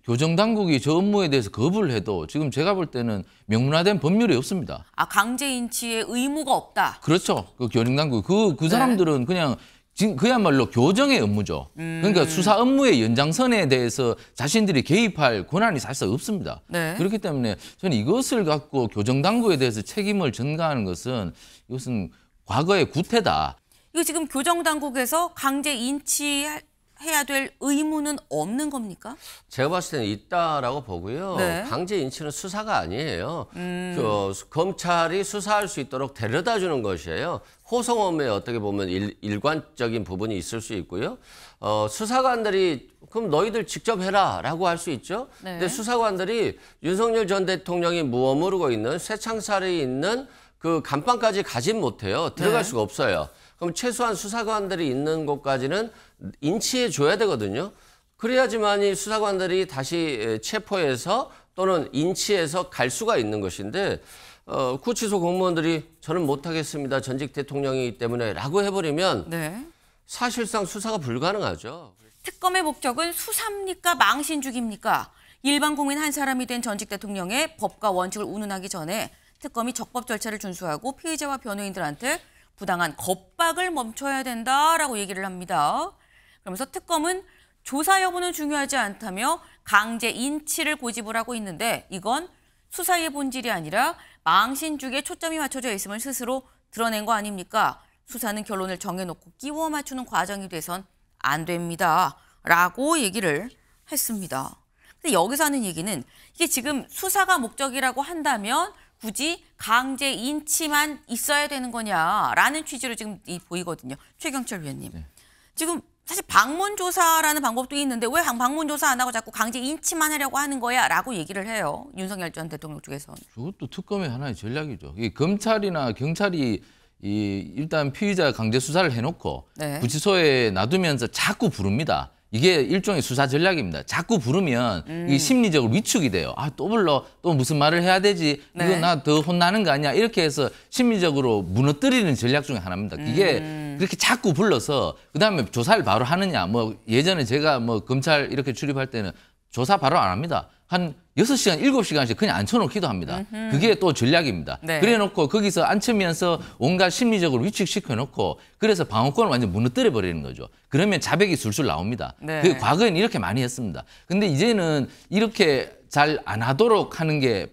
교정당국이 저 업무에 대해서 거부를 해도 지금 제가 볼 때는 명문화된 법률이 없습니다. 아, 강제 인치의 의무가 없다. 그렇죠. 그 교정당국 그 사람들은 그냥 지금 그야말로 교정의 업무죠. 그러니까 수사 업무의 연장선에 대해서 자신들이 개입할 권한이 사실상 없습니다. 네. 그렇기 때문에 저는 이것을 갖고 교정당국에 대해서 책임을 전가하는 것은 이것은 과거의 구태다. 이거 지금 교정당국에서 강제 인치해야 될 의무는 없는 겁니까? 제가 봤을 때는 있다라고 보고요. 네. 강제 인치는 수사가 아니에요. 검찰이 수사할 수 있도록 데려다 주는 것이에요. 호송업무에 어떻게 보면 일관적인 부분이 있을 수 있고요. 수사관들이 그럼 너희들 직접 해라라고 할 수 있죠. 네. 근데 수사관들이 윤석열 전 대통령이 머무르고 있는 쇠창살이 있는 그 감방까지 가진 못해요. 들어갈 수가 없어요. 그럼 최소한 수사관들이 있는 곳까지는 인치해 줘야 되거든요. 그래야지만이 수사관들이 다시 체포해서 또는 인치해서 갈 수가 있는 것인데 구치소 공무원들이 저는 못하겠습니다. 전직 대통령이기 때문에 라고 해버리면 네. 사실상 수사가 불가능하죠. 특검의 목적은 수사입니까? 망신주기입니까? 일반 국민 한 사람이 된 전직 대통령의 법과 원칙을 운운하기 전에 특검이 적법 절차를 준수하고 피의자와 변호인들한테 부당한 겁박을 멈춰야 된다라고 얘기를 합니다. 그러면서 특검은 조사 여부는 중요하지 않다며 강제 인치를 고집을 하고 있는데 이건 수사의 본질이 아니라 망신주기에 초점이 맞춰져 있음을 스스로 드러낸 거 아닙니까? 수사는 결론을 정해놓고 끼워 맞추는 과정이 돼선 안 됩니다. 라고 얘기를 했습니다. 근데 여기서 하는 얘기는 이게 지금 수사가 목적이라고 한다면 굳이 강제 인치만 있어야 되는 거냐라는 취지로 지금 보이거든요. 최경철 위원님. 네. 지금 사실 방문조사라는 방법도 있는데 왜 방문조사 안 하고 자꾸 강제 인치만 하려고 하는 거야? 라고 얘기를 해요. 윤석열 전 대통령 쪽에서는. 그것도 특검의 하나의 전략이죠. 이 검찰이나 경찰이 일단 피의자 강제 수사를 해놓고 네. 구치소에 놔두면서 자꾸 부릅니다. 이게 일종의 수사 전략입니다. 자꾸 부르면 이 심리적으로 위축이 돼요. 아, 또 불러. 또 무슨 말을 해야 되지? 네. 이거 나 더 혼나는 거 아니야? 이렇게 해서 심리적으로 무너뜨리는 전략 중에 하나입니다. 이게 그렇게 자꾸 불러서 그다음에 조사를 바로 하느냐. 뭐 예전에 제가 뭐 검찰 이렇게 출입할 때는 조사 바로 안 합니다. 한 6시간, 7시간씩 그냥 앉혀놓기도 합니다. 그게 또 전략입니다. 네. 그래놓고 거기서 앉히면서 온갖 심리적으로 위축시켜놓고 그래서 방어권을 완전 무너뜨려 버리는 거죠. 그러면 자백이 술술 나옵니다. 네. 그 과거에는 이렇게 많이 했습니다. 근데 이제는 이렇게 잘 안 하도록 하는 게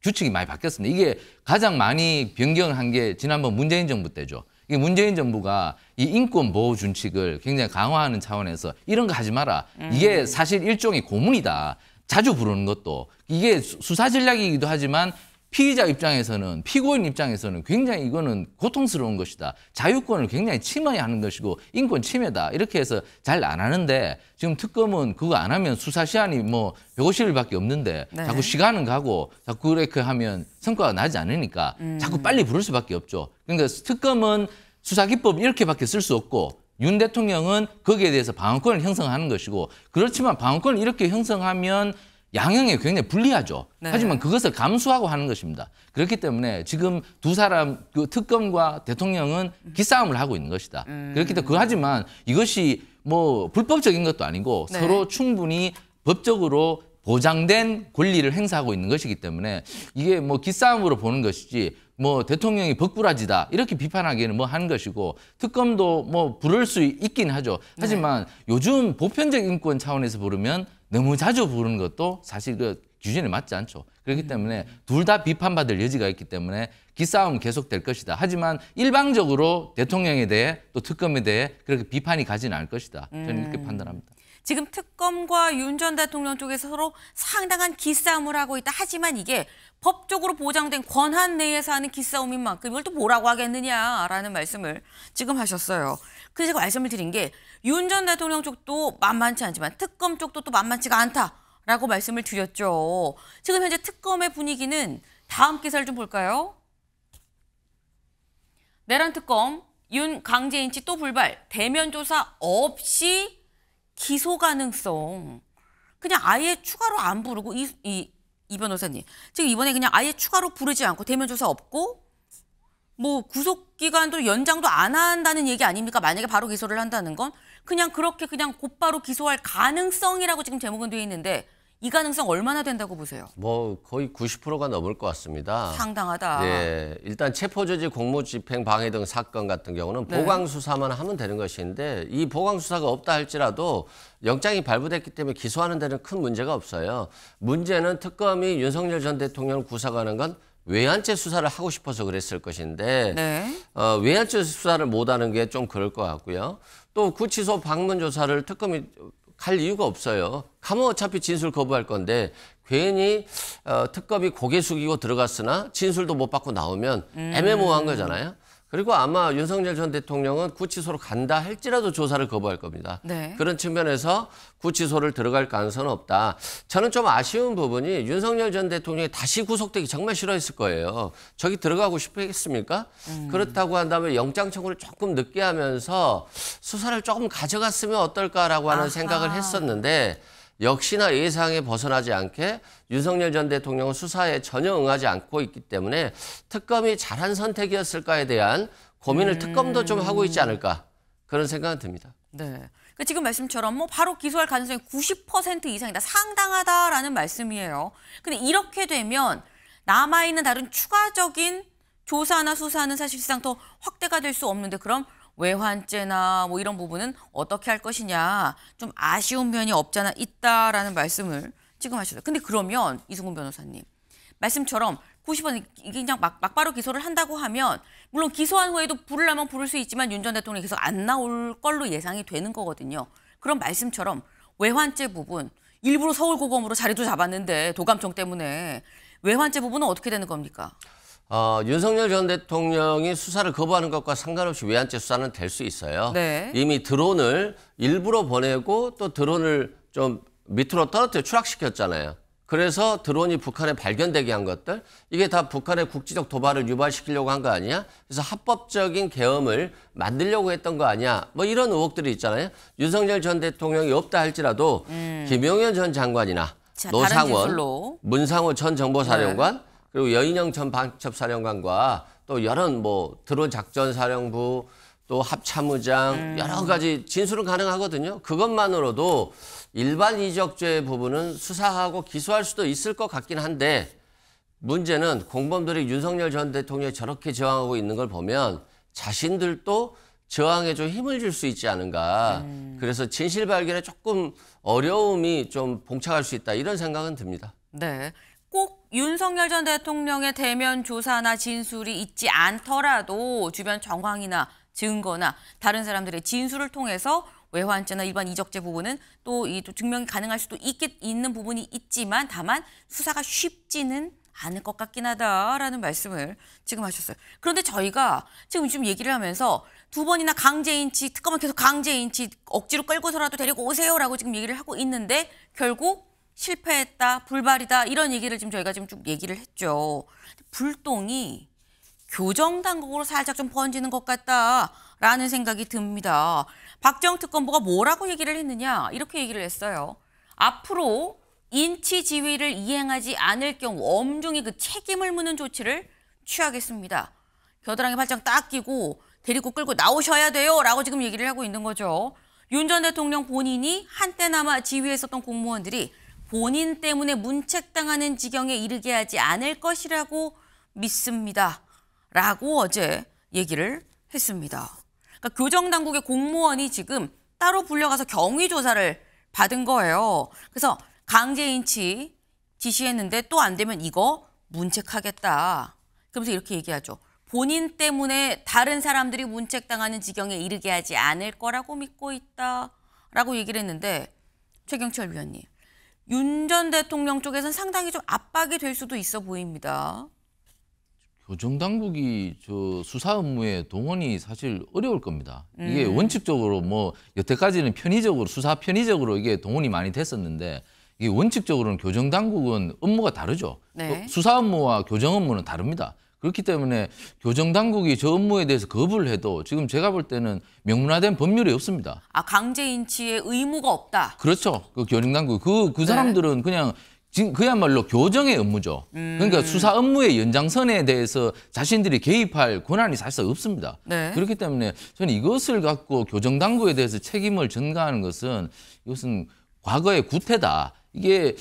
규칙이 많이 바뀌었습니다. 이게 가장 많이 변경한 게 지난번 문재인 정부 때죠. 이게 문재인 정부가 이 인권 보호 준칙을 굉장히 강화하는 차원에서 이런 거 하지 마라. 이게 사실 일종의 고문이다. 자주 부르는 것도 이게 수사 전략이기도 하지만 피의자 입장에서는 피고인 입장에서는 굉장히 이거는 고통스러운 것이다. 자유권을 굉장히 침해하는 것이고 인권 침해다. 이렇게 해서 잘 안 하는데 지금 특검은 그거 안 하면 수사 시한이 뭐 150일밖에 없는데 네. 자꾸 자꾸 시간은 가고 자꾸 그렇게 하면 성과가 나지 않으니까 자꾸 빨리 부를 수밖에 없죠. 그러니까 특검은 수사 기법 이렇게밖에 쓸 수 없고 윤 대통령은 거기에 대해서 방어권을 형성하는 것이고 그렇지만 방어권을 이렇게 형성하면 양형에 굉장히 불리하죠. 네. 하지만 그것을 감수하고 하는 것입니다. 그렇기 때문에 지금 두 사람 그 특검과 대통령은 기싸움을 하고 있는 것이다. 그렇기 때문에 하지만 이것이 뭐 불법적인 것도 아니고 네. 서로 충분히 법적으로 보장된 권리를 행사하고 있는 것이기 때문에 이게 뭐 기싸움으로 보는 것이지 뭐 대통령이 벅부라지다 이렇게 비판하기에는 뭐 하는 것이고 특검도 뭐 부를 수 있긴 하죠. 하지만 요즘 보편적 인권 차원에서 부르면 너무 자주 부르는 것도 사실 그 규정에 맞지 않죠. 그렇기 때문에 둘 다 비판받을 여지가 있기 때문에 기싸움은 계속될 것이다. 하지만 일방적으로 대통령에 대해 또 특검에 대해 그렇게 비판이 가지는 않을 것이다. 저는 이렇게 판단합니다. 지금 특검과 윤 전 대통령 쪽에서 서로 상당한 기싸움을 하고 있다. 하지만 이게 법적으로 보장된 권한 내에서 하는 기싸움인 만큼 이걸 또 뭐라고 하겠느냐라는 말씀을 지금 하셨어요. 그래서 제가 말씀을 드린 게 윤 전 대통령 쪽도 만만치 않지만 특검 쪽도 또 만만치가 않다라고 말씀을 드렸죠. 지금 현재 특검의 분위기는 다음 기사를 좀 볼까요? 내란 특검, 윤 강제 인치 또 불발, 대면 조사 없이 기소 가능성. 그냥 아예 추가로 안 부르고 이 변호사님. 지금 이번에 그냥 아예 추가로 부르지 않고 대면 조사 없고 뭐 구속 기간도 연장도 안 한다는 얘기 아닙니까? 만약에 바로 기소를 한다는 건 그냥 그렇게 그냥 곧바로 기소할 가능성이라고 지금 제목은 되어 있는데 이 가능성 얼마나 된다고 보세요? 뭐 거의 90%가 넘을 것 같습니다. 상당하다. 네, 일단 체포조직 공무집행 방해 등 사건 같은 경우는 네. 보강 수사만 하면 되는 것인데 이 보강 수사가 없다 할지라도 영장이 발부됐기 때문에 기소하는 데는 큰 문제가 없어요. 문제는 특검이 윤석열 전 대통령을 구속하는 건 외환죄 수사를 하고 싶어서 그랬을 것인데 네. 외환죄 수사를 못하는 게 좀 그럴 것 같고요. 또 구치소 방문 조사를 특검이 갈 이유가 없어요. 가면 어차피 진술 거부할 건데 괜히 특검이 고개 숙이고 들어갔으나 진술도 못 받고 나오면 애매모호한 거잖아요. 그리고 아마 윤석열 전 대통령은 구치소로 간다 할지라도 조사를 거부할 겁니다. 네. 그런 측면에서 구치소를 들어갈 가능성은 없다. 저는 좀 아쉬운 부분이 윤석열 전 대통령이 다시 구속되기 정말 싫어했을 거예요. 저기 들어가고 싶겠습니까? 그렇다고 한다면 영장 청구를 조금 늦게 하면서 수사를 조금 가져갔으면 어떨까라고 하는 아하. 생각을 했었는데 역시나 예상에 벗어나지 않게 윤석열 전 대통령은 수사에 전혀 응하지 않고 있기 때문에 특검이 잘한 선택이었을까에 대한 고민을 특검도 좀 하고 있지 않을까 그런 생각은 듭니다. 네. 그러니까 지금 말씀처럼 뭐 바로 기소할 가능성이 90% 이상이다. 상당하다라는 말씀이에요. 근데 이렇게 되면 남아있는 다른 추가적인 조사나 수사는 사실상 더 확대가 될 수 없는데 그럼 외환죄나 뭐 이런 부분은 어떻게 할 것이냐 좀 아쉬운 면이 없잖아 있다라는 말씀을 지금 하셨어요. 근데 그러면 이승훈 변호사님 말씀처럼 90% 이게 그냥 막바로 기소를 한다고 하면 물론 기소한 후에도 부르려면 부를 수 있지만 윤 전 대통령이 계속 안 나올 걸로 예상이 되는 거거든요. 그럼 말씀처럼 외환죄 부분 일부러 서울고검으로 자리도 잡았는데 도감청 때문에 외환죄 부분은 어떻게 되는 겁니까? 윤석열 전 대통령이 수사를 거부하는 것과 상관없이 외환죄 수사는 될 수 있어요. 네. 이미 드론을 일부러 보내고 또 드론을 좀 밑으로 떨어뜨려 추락시켰잖아요. 그래서 드론이 북한에 발견되게 한 것들 이게 다 북한의 국지적 도발을 유발시키려고 한 거 아니야? 그래서 합법적인 계엄을 만들려고 했던 거 아니야? 뭐 이런 의혹들이 있잖아요. 윤석열 전 대통령이 없다 할지라도 김용현 전 장관이나 자, 다른 노상원, 진술로. 문상호 전 정보사령관 그리고 여인영 전 방첩사령관과 또 여러 뭐 드론 작전사령부 또 합참의장 여러 가지 진술은 가능하거든요. 그것만으로도 일반 이적죄 부분은 수사하고 기소할 수도 있을 것 같긴 한데 문제는 공범들이 윤석열 전 대통령이 저렇게 저항하고 있는 걸 보면 자신들도 저항에 좀 힘을 줄 수 있지 않은가. 그래서 진실 발견에 조금 어려움이 좀 봉착할 수 있다 이런 생각은 듭니다. 네. 꼭 윤석열 전 대통령의 대면 조사나 진술이 있지 않더라도 주변 정황이나 증거나 다른 사람들의 진술을 통해서 외환죄나 일반 이적죄 부분은 또 증명이 가능할 수도 있는 부분이 있지만 다만 수사가 쉽지는 않을 것 같긴 하다라는 말씀을 지금 하셨어요. 그런데 저희가 지금 얘기를 하면서 두 번이나 강제인치, 특검은 계속 강제인치 억지로 끌고서라도 데리고 오세요라고 지금 얘기를 하고 있는데 결국 실패했다, 불발이다 이런 얘기를 지금 저희가 지금 쭉 얘기를 했죠. 불똥이 교정당국으로 살짝 좀 번지는 것 같다라는 생각이 듭니다. 박정희 특검보가 뭐라고 얘기를 했느냐 이렇게 얘기를 했어요. 앞으로 인치 지휘를 이행하지 않을 경우 엄중히 그 책임을 묻는 조치를 취하겠습니다. 겨드랑이 발장 딱 끼고 데리고 끌고 나오셔야 돼요라고 지금 얘기를 하고 있는 거죠. 윤 전 대통령 본인이 한때나마 지휘했었던 공무원들이 본인 때문에 문책당하는 지경에 이르게 하지 않을 것이라고 믿습니다. 라고 어제 얘기를 했습니다. 그러니까 교정당국의 공무원이 지금 따로 불려가서 경위조사를 받은 거예요. 그래서 강제인치 지시했는데 또 안 되면 이거 문책하겠다. 그러면서 이렇게 얘기하죠. 본인 때문에 다른 사람들이 문책당하는 지경에 이르게 하지 않을 거라고 믿고 있다라고 얘기를 했는데 최경철 위원님, 윤 전 대통령 쪽에서는 상당히 좀 압박이 될 수도 있어 보입니다. 교정당국이 저 수사 업무에 동원이 사실 어려울 겁니다. 이게 원칙적으로 뭐 여태까지는 편의적으로 수사 편의적으로 이게 동원이 많이 됐었는데 이게 원칙적으로는 교정당국은 업무가 다르죠. 네. 수사 업무와 교정 업무는 다릅니다. 그렇기 때문에 교정당국이 저 업무에 대해서 거부를 해도 지금 제가 볼 때는 명문화된 법률이 없습니다. 강제인치의 의무가 없다. 그렇죠. 그 교정당국 그 사람들은 그냥 지금 그야말로 교정의 업무죠. 그러니까 수사 업무의 연장선에 대해서 자신들이 개입할 권한이 사실상 없습니다. 네. 그렇기 때문에 저는 이것을 갖고 교정당국에 대해서 책임을 전가하는 것은 이것은 과거의 구태다. 이게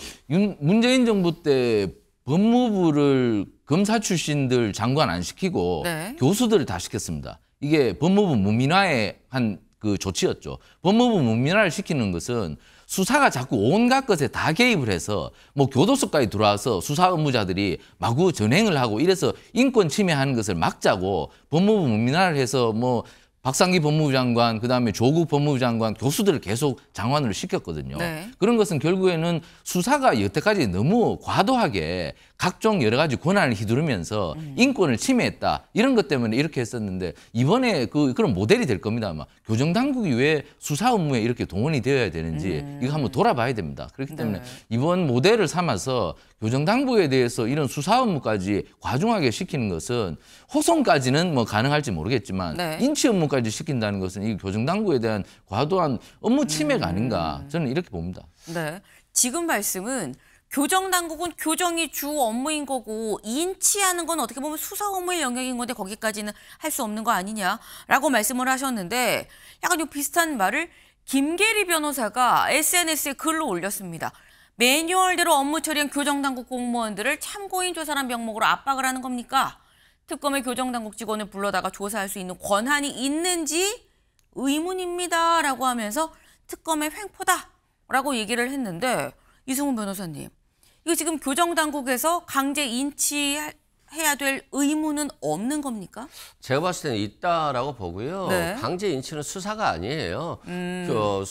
문재인 정부 때 법무부를 검사 출신들 장관 안 시키고 네. 교수들을 다 시켰습니다. 이게 법무부 무민화의 한 그 조치였죠. 법무부 무민화를 시키는 것은 수사가 자꾸 온갖 것에 다 개입을 해서 뭐 교도소까지 들어와서 수사 업무자들이 마구 전행을 하고 이래서 인권 침해하는 것을 막자고 법무부 무민화를 해서 뭐 박상기 법무부 장관, 그다음에 조국 법무부 장관, 교수들을 계속 장관으로 시켰거든요. 네. 그런 것은 결국에는 수사가 여태까지 너무 과도하게 각종 여러 가지 권한을 휘두르면서 인권을 침해했다. 이런 것 때문에 이렇게 했었는데 이번에 그런 모델이 될 겁니다. 아마 교정당국이 왜 수사 업무에 이렇게 동원이 되어야 되는지 이거 한번 돌아봐야 됩니다. 그렇기 때문에 네. 이번 모델을 삼아서 교정당국에 대해서 이런 수사 업무까지 과중하게 시키는 것은 호송까지는 뭐 가능할지 모르겠지만 네. 인치 업무까지 시킨다는 것은 이 교정당국에 대한 과도한 업무 침해가 아닌가 저는 이렇게 봅니다. 네. 지금 말씀은 교정당국은 교정이 주 업무인 거고 인치하는 건 어떻게 보면 수사 업무의 영역인 건데 거기까지는 할 수 없는 거 아니냐라고 말씀을 하셨는데 약간 좀 비슷한 말을 김계리 변호사가 SNS에 글로 올렸습니다. 매뉴얼대로 업무 처리한 교정당국 공무원들을 참고인 조사란 명목으로 압박을 하는 겁니까? 특검의 교정당국 직원을 불러다가 조사할 수 있는 권한이 있는지 의문입니다라고 하면서 특검의 횡포다라고 얘기를 했는데 이승훈 변호사님, 이거 지금 교정당국에서 강제 인치해야 될 의무는 없는 겁니까? 제가 봤을 때는 있다라고 보고요. 네. 강제 인치는 수사가 아니에요.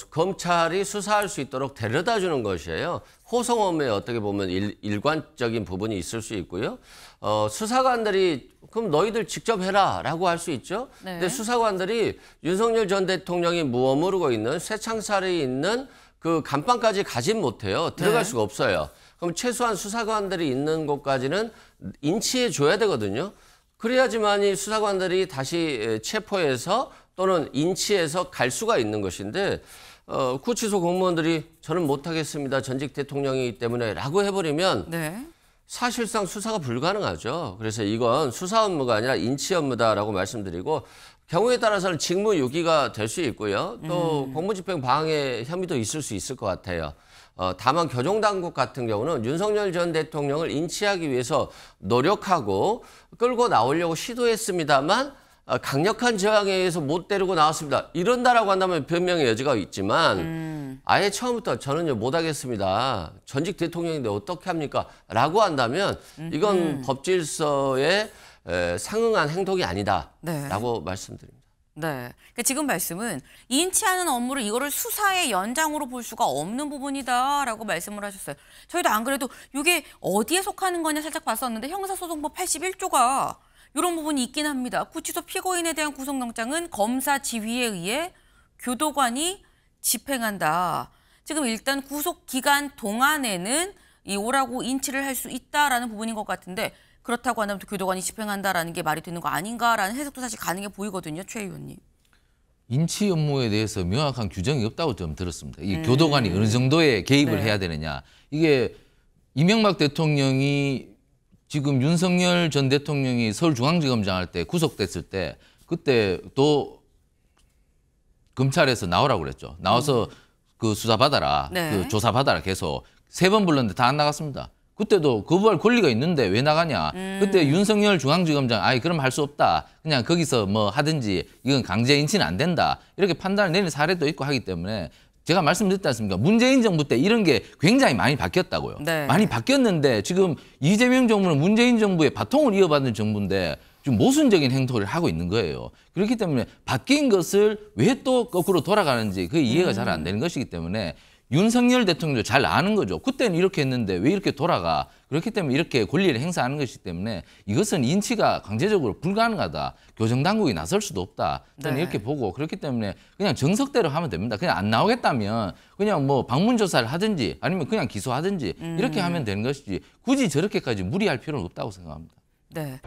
검찰이 수사할 수 있도록 데려다 주는 것이에요. 호송업무에 어떻게 보면 일관적인 부분이 있을 수 있고요. 수사관들이 그럼 너희들 직접 해라라고 할 수 있죠. 네. 근데 수사관들이 윤석열 전 대통령이 머무르고 있는 쇠창살이 있는 그 감방까지 가진 못해요. 들어갈 네. 수가 없어요. 그럼 최소한 수사관들이 있는 곳까지는 인치해 줘야 되거든요. 그래야지만이 수사관들이 다시 체포해서 또는 인치해서 갈 수가 있는 것인데 구치소 공무원들이 저는 못하겠습니다. 전직 대통령이기 때문에 라고 해버리면 네. 사실상 수사가 불가능하죠. 그래서 이건 수사 업무가 아니라 인치 업무다라고 말씀드리고 경우에 따라서는 직무유기가 될 수 있고요. 또 공무집행 방해 혐의도 있을 수 있을 것 같아요. 다만 교정당국 같은 경우는 윤석열 전 대통령을 인치하기 위해서 노력하고 끌고 나오려고 시도했습니다만 강력한 저항에 의해서 못 데리고 나왔습니다. 이런다라고 한다면 변명의 여지가 있지만 아예 처음부터 저는요 못하겠습니다. 전직 대통령인데 어떻게 합니까? 라고 한다면 이건 법질서에 상응한 행동이 아니다라고 말씀드립니다. 네. 그러니까 지금 말씀은 인치하는 업무를 이거를 수사의 연장으로 볼 수가 없는 부분이다라고 말씀을 하셨어요. 저희도 안 그래도 이게 어디에 속하는 거냐 살짝 봤었는데 형사소송법 81조가 이런 부분이 있긴 합니다. 구치소 피고인에 대한 구속영장은 검사 지휘에 의해 교도관이 집행한다. 지금 일단 구속 기간 동안에는 이 오라고 인치를 할 수 있다라는 부분인 것 같은데 그렇다고 한다면 또 교도관이 집행한다라는 게 말이 되는 거 아닌가라는 해석도 사실 가능해 보이거든요. 최 의원님. 인치 업무에 대해서 명확한 규정이 없다고 좀 들었습니다. 이 교도관이 어느 정도의 개입을 네. 해야 되느냐. 이게 이명박 대통령이 지금 윤석열 전 대통령이 서울중앙지검장 할 때 구속됐을 때 그때 또 검찰에서 나오라고 그랬죠. 나와서 그 수사 받아라. 네. 그 조사 받아라. 계속 3번 불렀는데 다 안 나갔습니다. 그때도 거부할 권리가 있는데 왜 나가냐. 그때 윤석열 중앙지검장 아이 그럼 할 수 없다. 그냥 거기서 뭐 하든지 이건 강제 인치는 안 된다. 이렇게 판단을 내린 사례도 있고 하기 때문에 제가 말씀드렸지 않습니까? 문재인 정부 때 이런 게 굉장히 많이 바뀌었다고요. 네. 많이 바뀌었는데 지금 이재명 정부는 문재인 정부의 바통을 이어받는 정부인데 좀 모순적인 행동을 하고 있는 거예요. 그렇기 때문에 바뀐 것을 왜 또 거꾸로 돌아가는지 그게 이해가 잘 안 되는 것이기 때문에 윤석열 대통령도 잘 아는 거죠. 그때는 이렇게 했는데 왜 이렇게 돌아가. 그렇기 때문에 이렇게 권리를 행사하는 것이기 때문에 이것은 인치가 강제적으로 불가능하다. 교정당국이 나설 수도 없다. 저는 네. 이렇게 보고 그렇기 때문에 그냥 정석대로 하면 됩니다. 그냥 안 나오겠다면 그냥 뭐 방문조사를 하든지 아니면 그냥 기소하든지 이렇게 하면 되는 것이지 굳이 저렇게까지 무리할 필요는 없다고 생각합니다. 네.